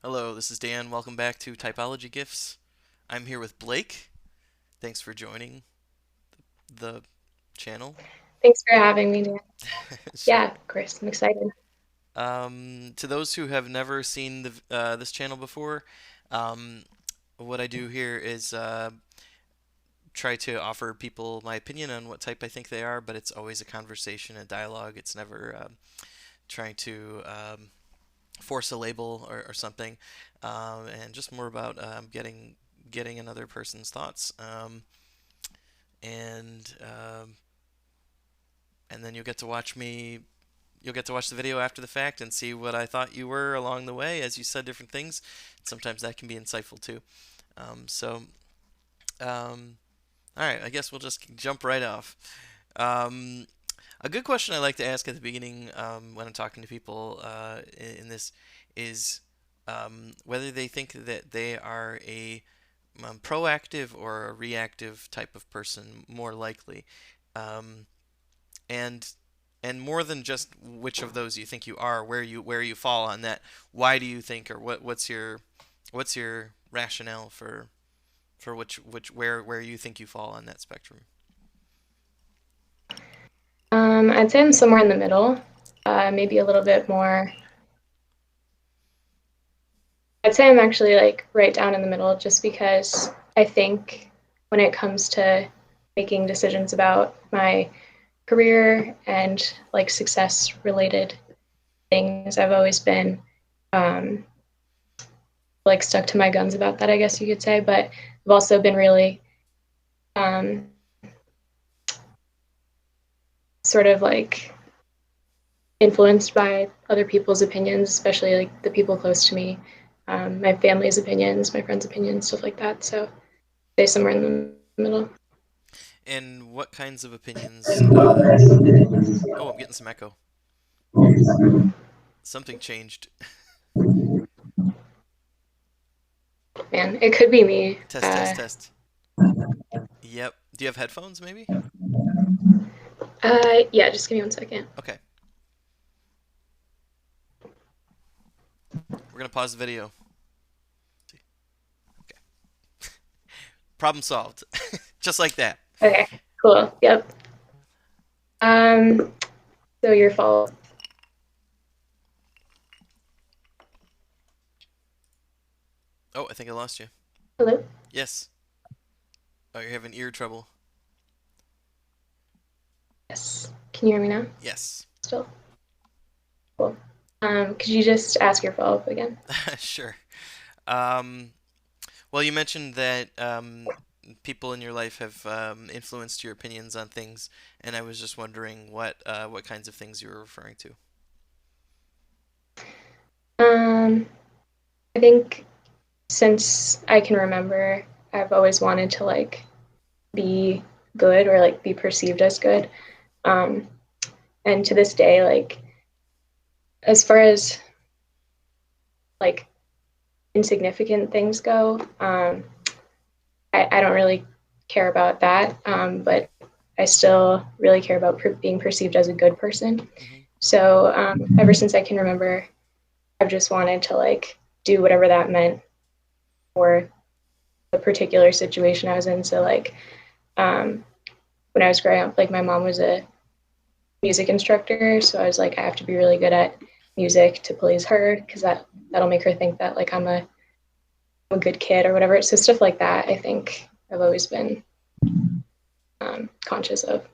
Hello, this is Dan. Welcome back to Typology Gifts. I'm here with Blake. Thanks for joining the channel. Thanks for having me, Dan. Sure. Yeah, of course. I'm excited. To those who have never seen this channel before, um, what I do here is try to offer people my opinion on what type I think they are, but it's always a conversation, a dialogue. It's never trying to force a label or something, and just more about getting another person's thoughts. And and then you'll get to watch the video after the fact and see what I thought you were along the way as you said different things. Sometimes that can be insightful too. Um, so, um, all right, I guess we'll just jump right off. Um, a good question I like to ask at the beginning when I'm talking to people in this is whether they think that they are a proactive or a reactive type of person more likely. Um, and more than just which of those you think you are, where you fall on that. Why do you think, or what's your rationale for which where you think you fall on that spectrum? I'd say I'm somewhere in the middle, maybe a little bit more. I'd say I'm actually like right down in the middle just because I think when it comes to making decisions about my career and like success related things, I've always been um, like stuck to my guns about that, I guess you could say. But I've also been really um, sort of like influenced by other people's opinions, especially like the people close to me, my family's opinions, my friends' opinions, stuff like that. So stay somewhere in the middle. And what kinds of opinions? Oh, I'm getting some echo. Something changed. Man, it could be me. Test, test, test. Yep. Do you have headphones, maybe? Yeah, just give me 1 second. Okay. We're gonna pause the video. Okay. Problem solved. Just like that. Okay, cool. Yep. Um, so your fault. Oh, I think I lost you. Hello. Yes. Oh, you're having ear trouble. Yes. Can you hear me now? Yes. Still. Cool. Could you just ask your follow up again? Sure. Um, well, you mentioned that people in your life have influenced your opinions on things, and I was just wondering what kinds of things you were referring to. Um, I think since I can remember, I've always wanted to like be good or like be perceived as good. Um, and to this day, like as far as like insignificant things go, I don't really care about that. But I still really care about being perceived as a good person. Hmm. So ever since I can remember, I've just wanted to like do whatever that meant for the particular situation I was in. So like um, when I was growing up, like my mom was a music instructor, so I was like, I have to be really good at music to please her because that'll make her think that like I'm a good kid or whatever. So stuff like that, I think I've always been conscious of.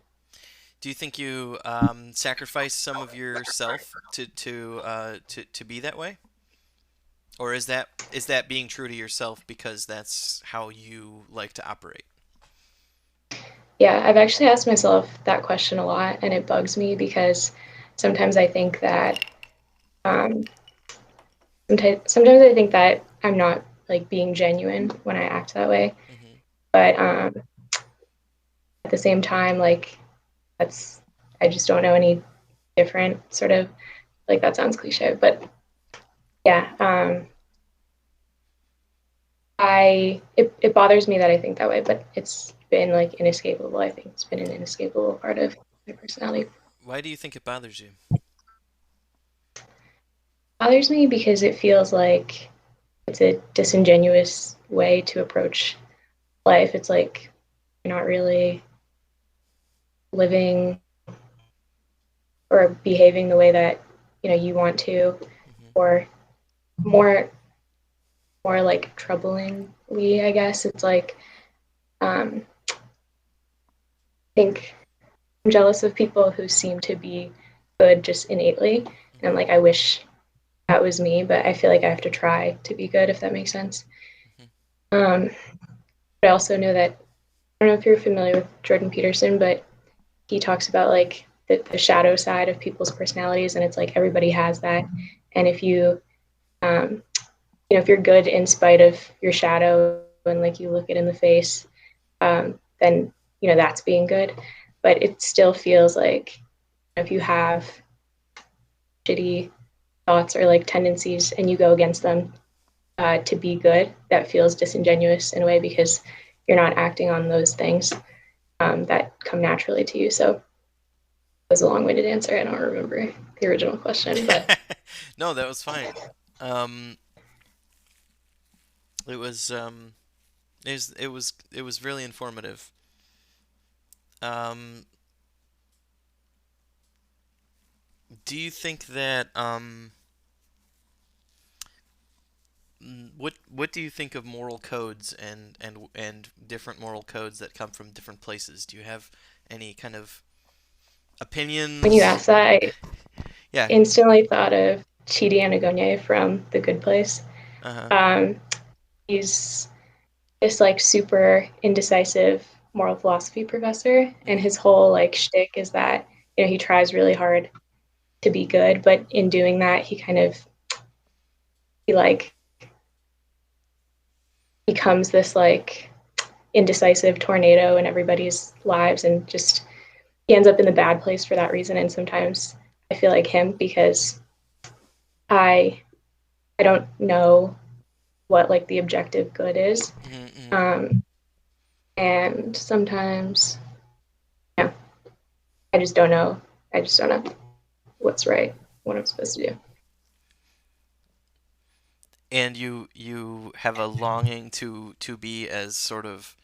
Do you think you sacrifice some of yourself to be that way, or is that being true to yourself because that's how you like to operate? Yeah, I've actually asked myself that question a lot, and it bugs me because sometimes I think that um, sometimes I think that I'm not like being genuine when I act that way, Hmm. but at the same time, like that's I just don't know any different. Sort of like that sounds cliche, but yeah, it bothers me that I think that way, but it's been like inescapable. I think it's been an inescapable part of my personality. Why do you think it bothers you? Bothers me because it feels like it's a disingenuous way to approach life. It's like you're not really living or behaving the way that you want to, Hmm. or more more like troublingly, I guess. It's like I think I'm jealous of people who seem to be good just innately, and I'm Hmm. like, I wish that was me, but I feel like I have to try to be good, if that makes sense. Hmm. um, but I also know that, I don't know if you're familiar with Jordan Peterson, but he talks about like the shadow side of people's personalities, and it's like everybody has that. And if um, if you're good in spite of your shadow, and like you look it in the face, then that's being good. But it still feels like if you have shitty thoughts or like tendencies and you go against them to be good, that feels disingenuous in a way, because you're not acting on those things that come naturally to you. So it was a long-winded answer. I don't remember the original question, but No, that was fine. Um, it was it was really informative. Um, do you think that what do you think of moral codes and different moral codes that come from different places? Do you have any kind of when you opinions? asked that, I Yeah. instantly thought of Chidi Anagonye from The Good Place. Uh-huh. Um, he's this like super indecisive moral philosophy professor, and Mhm. his whole like shtick is that he tries really hard to be good, but in doing that, he like becomes this like indecisive tornado in everybody's lives, and just he ends up in the bad place for that reason. And sometimes I feel like him, because I I don't know what like the objective good is. Mhm. Mhm. Um, and sometimes, yeah, I just don't know. I just don't know what's right, what I'm supposed to do. And you have a longing to be as sort of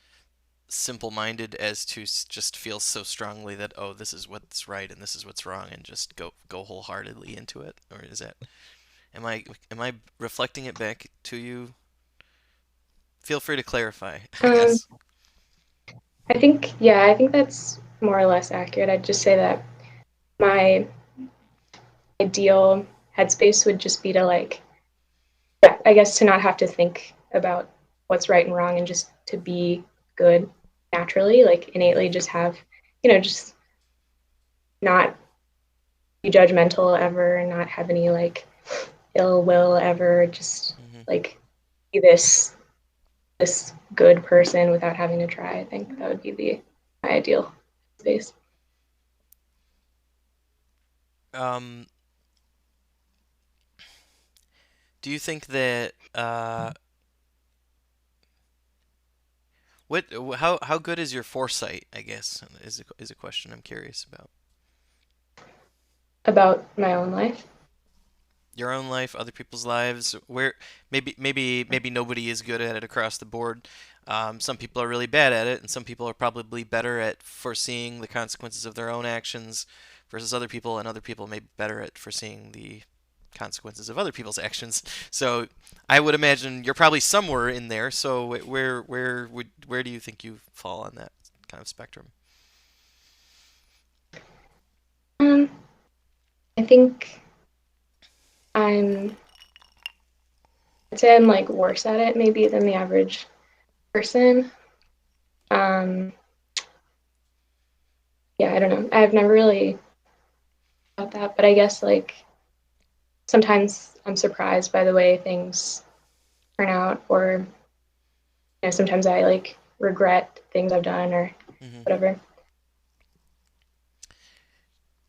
simple-minded as to just feel so strongly that oh, this is what's right and this is what's wrong, and just go wholeheartedly into it, or is that am I reflecting it back to you? Feel free to clarify, I Um, guess. I think that's more or less accurate. I'd just say that my ideal headspace would just be to like, I guess, to not have to think about what's right and wrong, and just to be good naturally, like Hmm. innately, just have, just not be judgmental ever, and not have any like ill will ever, just Hmm. like be this good person without having to try. I think that would be the my ideal space. Um, do you think that what how good is your foresight, I guess, is a question I'm curious about. About my own life. Your own life, other people's lives, where maybe nobody is good at it across the board. Some people are really bad at it, and some people are probably better at foreseeing the consequences of their own actions versus other people, and other people may be better at foreseeing the consequences of other people's actions. So I would imagine you're probably somewhere in there. So where do you think you fall on that kind of spectrum? um I think I'm I'd say I'm like worse at it maybe than the average person. um yeah, I don't know, I've never really thought that, but I guess like sometimes I'm surprised by the way things turn out, or sometimes I like regret things I've done or Hmm. whatever.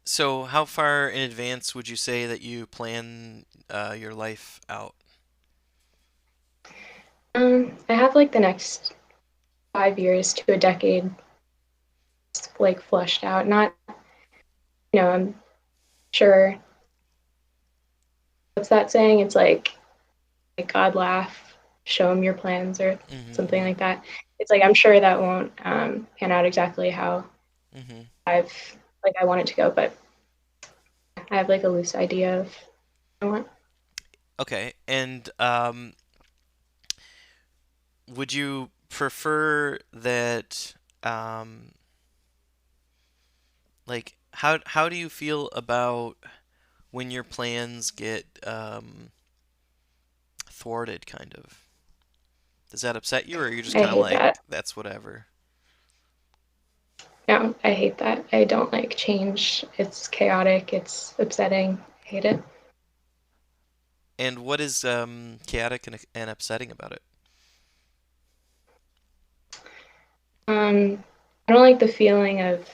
So how far in advance would you say that you plan your life out? I have like the next 5 years to a decade like flushed out. Not, I'm sure, what's that saying? It's like like God laugh, show him your plans or something Mm-hmm. like that. It's like I'm sure that won't pan out exactly how Mm-hmm. I've like I want it to go, but I have like a loose idea of what I want. Okay. And would you prefer that um, like how do you feel about when your plans get thwarted kind of? Does that upset you or are you just I kind of hate like that. that's whatever? No, I hate that. I don't like change. It's chaotic. It's upsetting. I hate it. And what is chaotic and upsetting about it? I don't like the feeling of,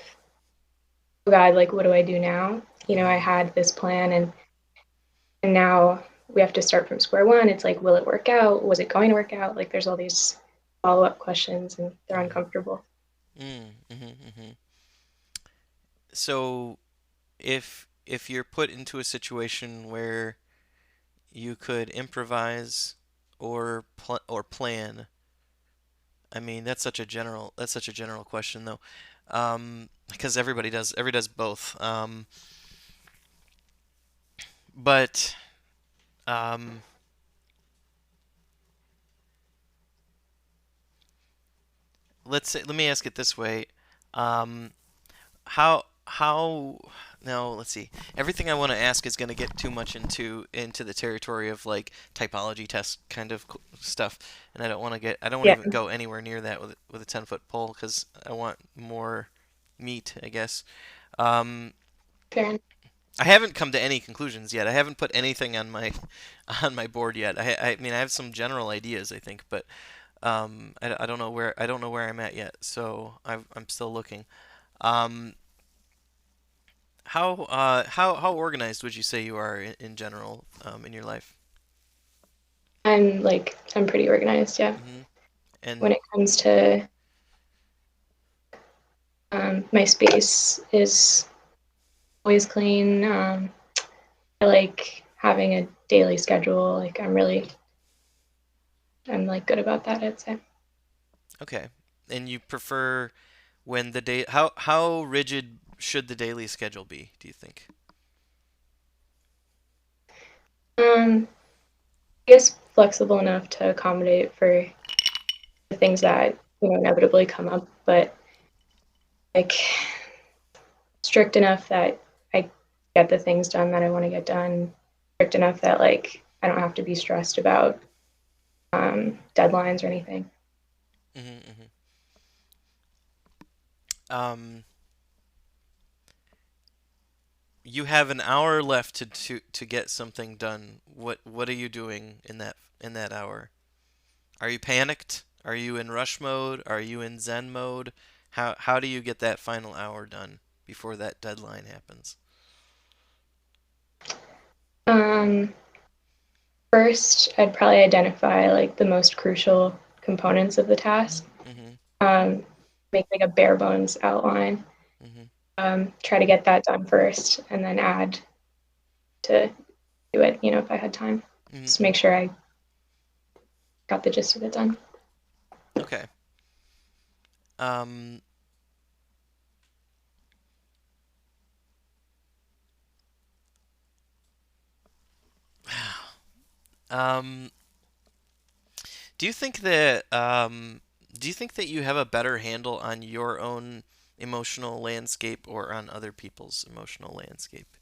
oh God, like what do I do now? I Mm-hmm. had this plan and now we have to start from square one. It's like, will it work out? Was it going to work out? Like there's all these follow-up questions and they're uncomfortable. Mm-hmm. Mm-hmm. Mm-hmm. So if you're put into a situation where you could improvise or plan, I mean that's such a general question though, because everybody does both. But um, let me ask it this way. Um, how now let's see. Everything I want to ask is going to get too much into the territory of like typology test kind of stuff, and I don't want to Yeah, even go anywhere near that with a 10-foot pole because I want more meat, I guess. Um, fair enough. I haven't come to any conclusions yet. I haven't put anything on my on my board yet. I mean I have some general ideas I think, but I don't know where I'm at yet. So I'm still looking. Um, how organized would you say you are in general in your life? I'm pretty organized, yeah. Hmm. When And it comes to my space is always clean. I like having a daily schedule. Like I'm like good about that, I'd say. okay, and you prefer when the day how rigid should the daily schedule be, do you think? I guess flexible enough to accommodate for the things that inevitably come up, but like strict enough that I get the things done that I want to get done. Strict enough that like I don't have to be stressed about deadlines or anything. Hmm. Hmm. Um, you have an hour left to get something done. What are you doing in that hour? Are you panicked? Are you in rush mode? Are you in Zen mode? How do you get that final hour done before that deadline happens? Um, First, I'd probably identify like the most crucial components of the task. Hmm. Um, Make like a bare bones outline. Hmm. Try to get that done first, and then add to do it. If I had time, just Hmm. make sure I got the gist of it done. Okay. Um, um, do you think that do you think that you have a better handle on your own emotional landscape or on other people's emotional landscape?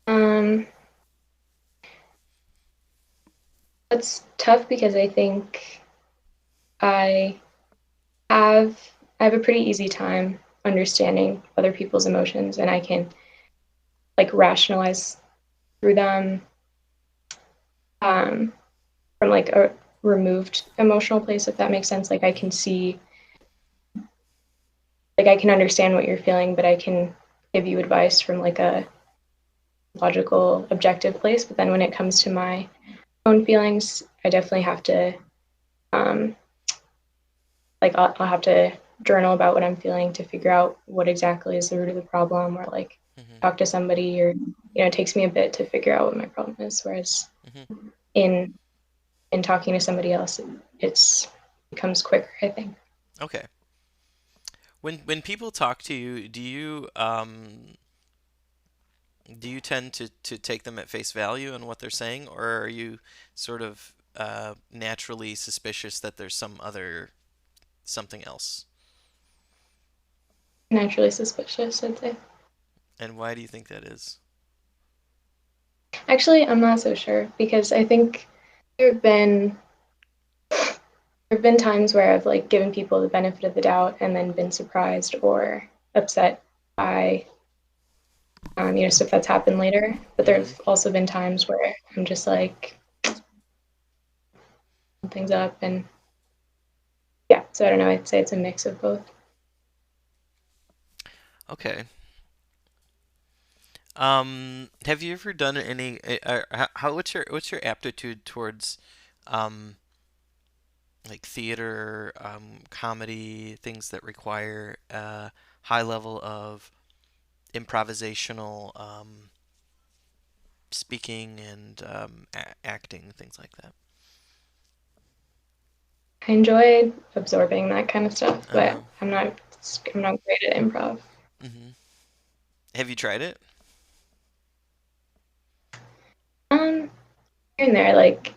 Um, that's tough because I think I have I have a pretty easy time understanding other people's emotions, and I can like rationalize through them um, from like a removed emotional place, if that makes sense. Like I can see, like I can understand what you're feeling, but I can give you advice from like a logical, objective place. But then when it comes to my own feelings, I definitely have to um, like I'll have to journal about what I'm feeling to figure out what exactly is the root of the problem or like Hmm. talk to somebody, or it takes me a bit to figure out what my problem is. Whereas Hmm. in in talking to somebody else, it's becomes quicker, I think. Okay. When people talk to you, do you tend to take them at face value and what they're saying, or are you sort of naturally suspicious that there's something else? Naturally suspicious, I'd say. And why do you think that is? Actually, I'm not so sure because I think there have been there have been times where I've like given people the benefit of the doubt and then been surprised or upset by stuff that's happened later. But Hmm. there's also been times where I'm just like things up, and yeah. So I don't know. I'd say it's a mix of both. Okay. Have you ever done any? How what's your aptitude towards um, like theater, comedy, things that require a high level of improvisational speaking and acting, things like that? I enjoy absorbing that kind of stuff, but Uh-huh. I'm not great at improv. Hmm. Have you tried it? Um, Here and there, like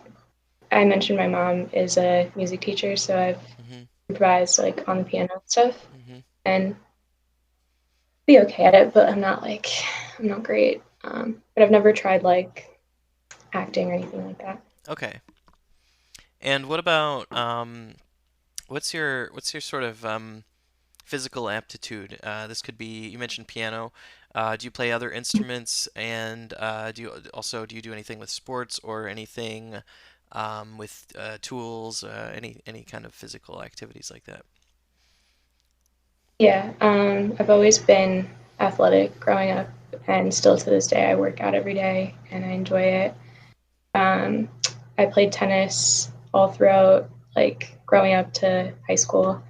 I mentioned, my mom is a music teacher, so I've Hmm. improvised like on the piano and stuff, Hmm. and be okay at it. But I'm not great. But I've never tried like acting or anything like that. Okay. And what about what's your sort of physical aptitude? This could be, you mentioned piano. Do you play other instruments, and do you do anything with sports or anything with tools, any kind of physical activities like that? Yeah, I've always been athletic growing up, and still to this day, I work out every day and I enjoy it. Um, I played tennis all throughout, like growing up to high school,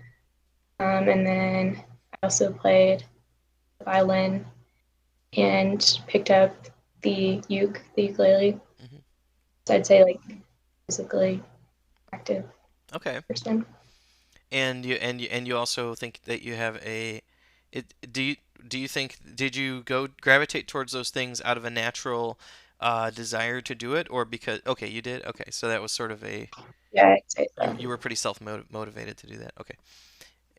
and then I also played violin and picked up the ukulele. Hmm. So I'd say like physically active Okay. person. And you also think that you have it do you think, did you go gravitate towards those things out of a natural desire to do it, or because, okay, you did, okay, so that was sort of a, Yeah, I'd say you so. you were pretty self motivated to do that, okay.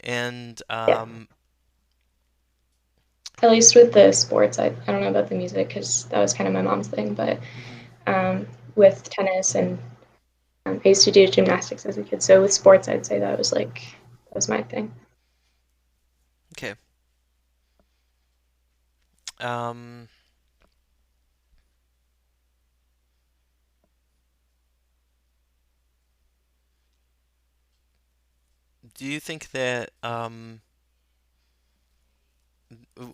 And Yeah, at least with the sports, I don't know about the music because that was kind of my mom's thing, but mhm. with tennis and I used to do gymnastics as a kid. So with sports, I'd say that was my thing. Okay. um do you think that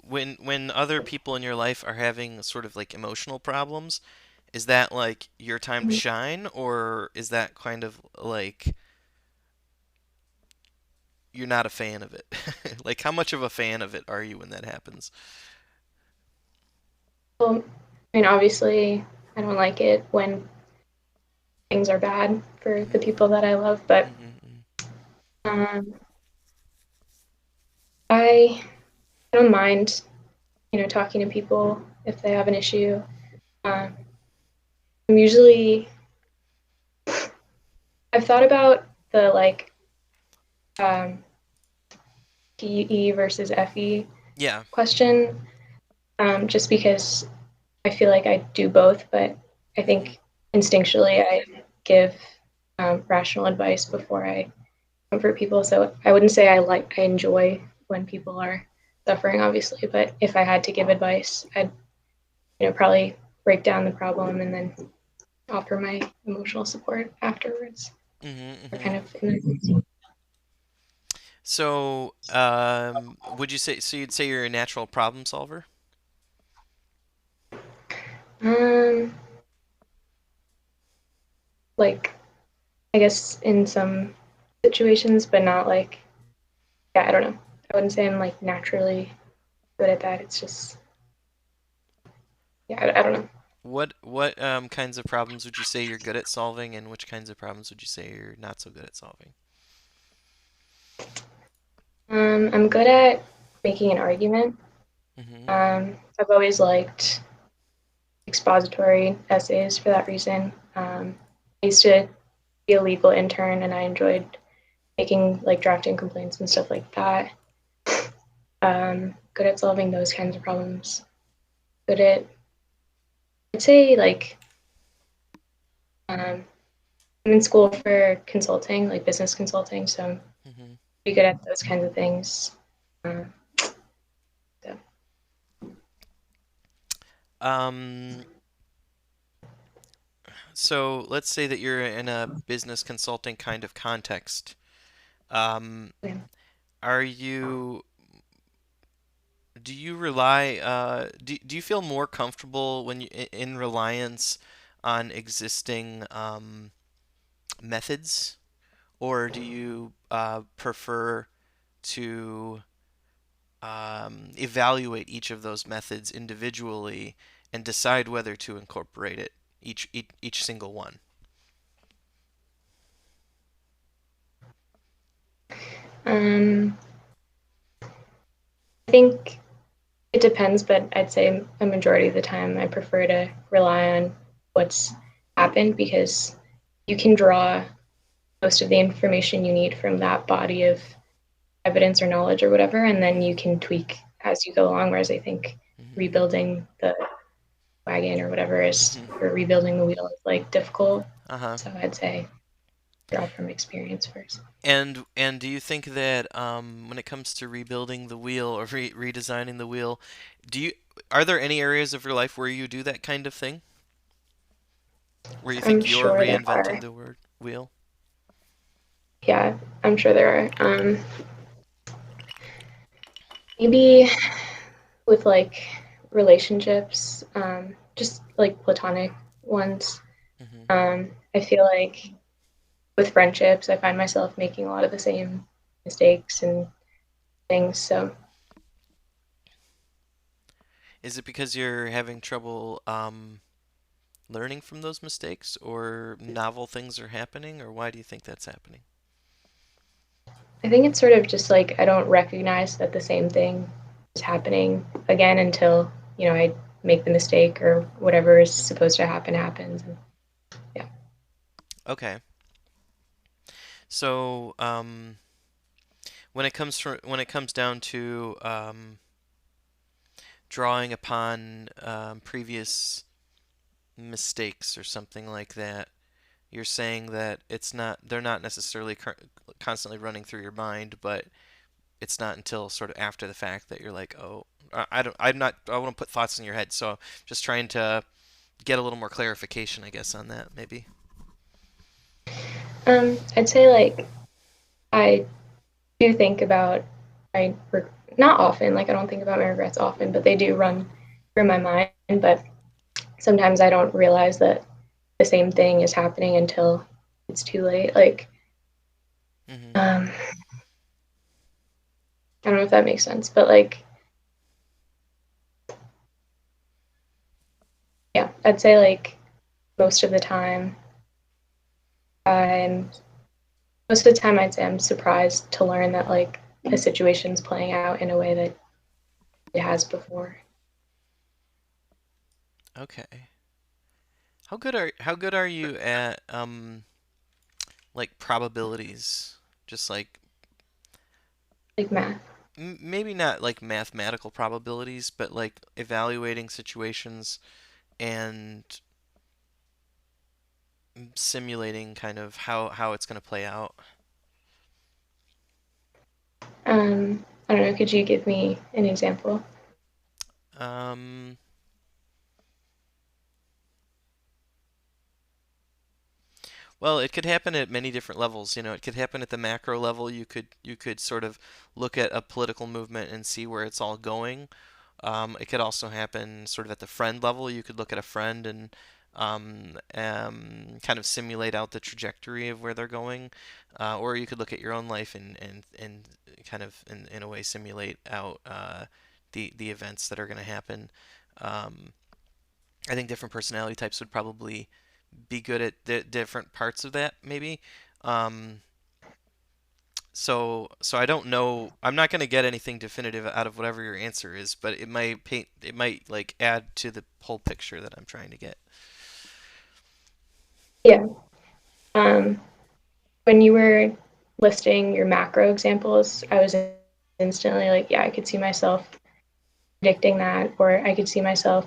when other people in your life are having sort of like emotional problems, is that like your time to shine, or is that kind of like you're not a fan of it? Like, how much of a fan of it are you when that happens? Well, I mean, obviously, I don't like it when things are bad for the Hmm. people that I love, but Hmm. um, I don't mind, talking to people if they have an issue. Um, I'm usually I've thought about the like um, DE versus FE Yeah. question, just because I feel like I do both, but I Hmm. think instinctually I give rational advice before I comfort people. So I wouldn't say I enjoy when people are suffering, obviously, but if I had to give advice, I'd probably break down the problem and then offer my emotional support afterwards. Hmm. Or Hmm. kind of in So, would you say, so you'd say you're a natural problem solver? like I guess in some situations, but not like yeah, I don't know. I wouldn't say I'm like naturally good at that. It's just yeah, I don't know. What kinds of problems would you say you're good at solving, and which kinds of problems would you say you're not so good at solving? I'm good at making an argument. Mm-hmm. I've always liked expository essays for that reason. I used to be a legal intern, and I enjoyed making like drafting complaints and stuff like that. Good at solving those kinds of problems. Good at, I'd say like um, I'm in school for consulting, like business consulting, so I'm Mm-hmm. pretty good at those kinds of things. Um, so, Um, so let's say that you're in a business consulting kind of context. Um, yeah. are you do you rely do you feel more comfortable when you in reliance on existing methods, or do you prefer to evaluate each of those methods individually and decide whether to incorporate it each single one? um, I think it depends, but I'd say a majority of the time I prefer to rely on what's happened because you can draw most of the information you need from that body of evidence or knowledge or whatever, and then Hmm. you can tweak as you go along. Whereas I think Hmm. rebuilding the wagon or whatever is, Hmm. or rebuilding the wheel is like difficult. Uh-huh. So I'd say draw from experience first. And do you think that when it comes to rebuilding the wheel or redesigning the wheel, do you are there any areas of your life where you do that kind of thing? Where you I'm think you're sure there reinventing are. the word wheel? Yeah, I'm sure there are. Maybe with like relationships, just like platonic ones. Hmm. I feel like with friendships, I find myself making a lot of the same mistakes and things. So Is it because you're having trouble learning from those mistakes, or novel things are happening, or why do you think that's happening? I think it's sort of just like I don't recognize that the same thing is happening again until, I make the mistake or whatever is Hmm. supposed to happen happens. And yeah. Okay. So, when it comes down to drawing upon previous mistakes or something like that, you're saying that they're not necessarily constantly running through your mind, but it's not until sort of after the fact that you're like, oh, I don't, I'm not, I want to put thoughts in your head. So just trying to get a little more clarification, I guess, on that maybe. I'd say like I do think about I not often, like I don't think about my regrets often, but they do run through my mind. But sometimes I don't realize that the same thing is happening until it's too late. Like, Hmm. um, I don't know if that makes sense, but like, yeah, I'd say like most of the time, I'm most of the time I'd say I'm surprised to learn that like a situation's playing out in a way that it has before. Okay. How good are you at like probabilities? Just like Like math. maybe not like mathematical probabilities, but like evaluating situations and simulating kind of how it's going to play out. I don't know. Could you give me an example? Um, well, it could happen at many different levels. It could happen at the macro level. You could sort of look at a political movement and see where it's all going. It could also happen sort of at the friend level. You could look at a friend and kind of simulate out the trajectory of where they're going, or you could look at your own life and kind of in a way simulate out the events that are going to happen. Um, I think different personality types would probably be good at different parts of that, maybe. Um, so I don't know. I'm not going to get anything definitive out of whatever your answer is, but it might like add to the whole picture that I'm trying to get. Yeah. Um, when you were listing your macro examples, I was instantly like, yeah, I could see myself predicting that, or I could see myself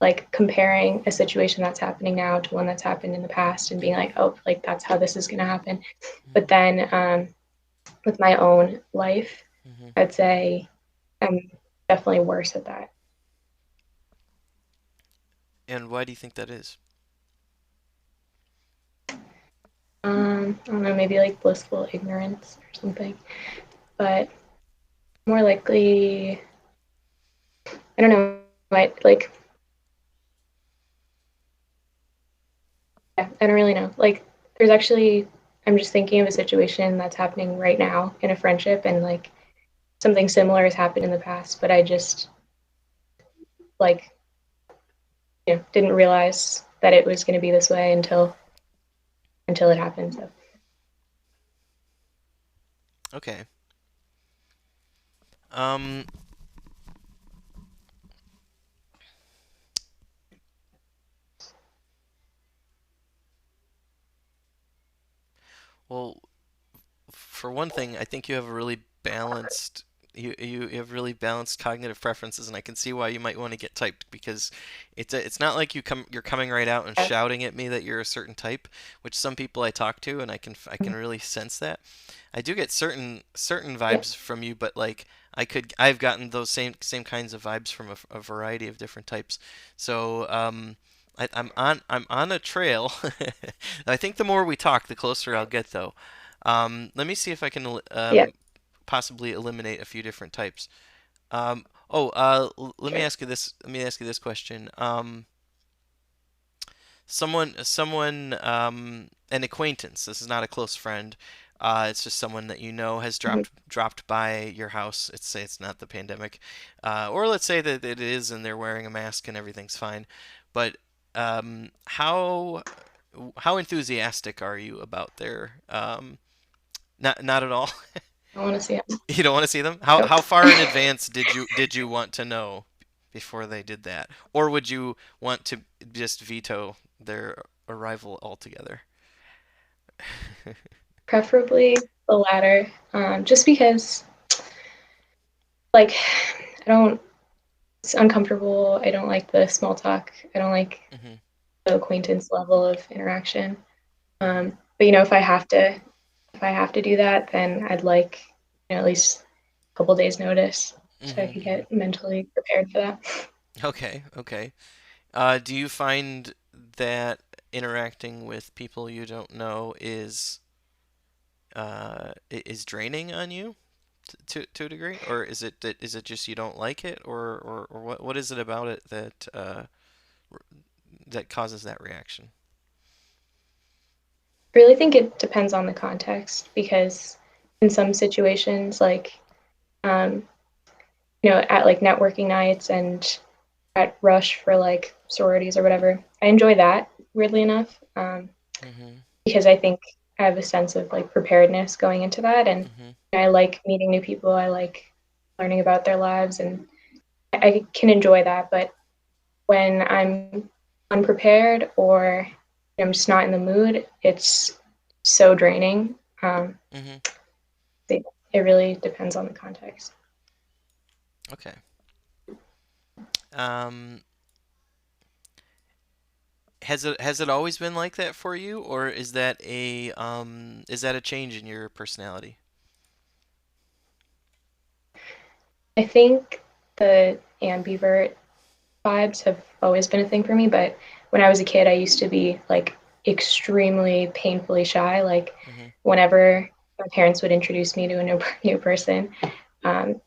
like comparing a situation that's happening now to one that's happened in the past and being Hmm. like, oh, like that's how this is going to happen. But Hmm. then with my own life, Hmm. I'd say I'm definitely worse at that. And why do you think that is? I don't know, maybe like blissful ignorance or something, but more likely, I don't know, like, yeah, I don't really know. Like, there's actually, I'm just thinking of a situation that's happening right now in a friendship, and like something similar has happened in the past, but I just like, didn't realize that it was going to be this way until it happened. So, Okay. Um, well, for one thing, I think you have a really balanced you have really balanced cognitive preferences, and I can see why you might want to get typed because it's not like you're coming right out and yeah. shouting at me that you're a certain type, which some people I talk to, and I can really sense that. I do get certain Yeah. vibes from you, but like I've gotten those same kinds of vibes from a variety of different types. So I'm on a trail. I think the more we talk, the closer I'll get though. Let me see if I can Yeah. possibly eliminate a few different types. Let me Sure. ask you this. Let me ask you this question. An acquaintance. This is not a close friend. It's just someone that you know has Mm-hmm. dropped by your house. Let's say it's not the pandemic, or let's say that it is, and they're wearing a mask and everything's fine. But um, how how enthusiastic are you about their not at all. I want to see it. You don't want to see them? Nope. How far in advance did you want to know before they did that? Or would you want to just veto their arrival altogether? Preferably the latter, just because, like, I don't, it's uncomfortable. I don't like the small talk. I don't like Hmm. the acquaintance level of interaction. Hmm. But if I have to do that, then I'd like, at least a couple days notice so I Hmm. could Hmm. get mentally prepared for that. Okay, okay. Do you find that interacting with people you don't know is draining on you to a degree, or is it just you don't like it, or what is it about it that causes that reaction? I really think it depends on the context because in some situations, like, um, at like networking nights and at Rush for like sororities or whatever, I enjoy that weirdly enough, Hmm. because I think I have a sense of like preparedness going into that, and Hmm. I like meeting new people. I like learning about their lives, and I can enjoy that. But when I'm unprepared or I'm just not in the mood, it's so draining. Hmm. It really depends on the context. Okay. Um, has it always been like that for you, or is that a change in your personality? I think the ambivert vibes have always been a thing for me, but when I was a kid, I used to be like extremely painfully shy. Like Hmm. whenever my parents would introduce me to a new person,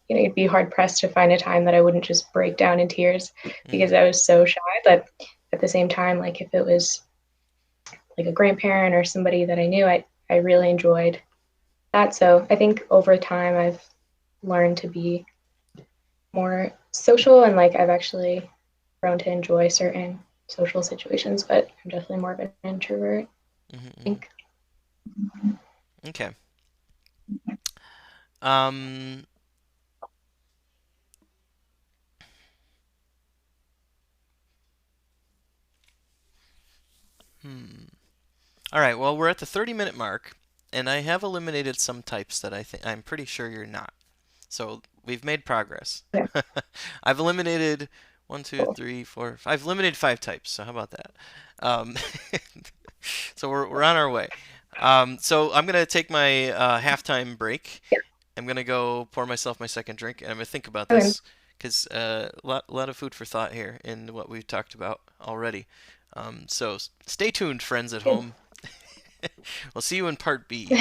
you'd be hard pressed to find a time that I wouldn't just break down in tears because Hmm. I was so shy. But at the same time, like if it was like a grandparent or somebody that I knew, I really enjoyed that. So I think over time, I've learned to be more social and like I've actually grown to enjoy certain social situations, but I'm definitely more of an introvert, I Hmm. think. Okay. Um, hmm. All right. Well, we're at the 30-minute mark, and I have eliminated some types that I'm pretty sure you're not. So we've made progress. Yeah, I've eliminated one, two, cool. three, four, five. I've eliminated 5 types. So how about that? Um, so we're on our way. So I'm gonna take my halftime break. Yeah. I'm gonna go pour myself my second drink, and I'm gonna think about Okay. this because a lot of food for thought here in what we've talked about already. So stay tuned, friends at Good. home. We'll see you in part B.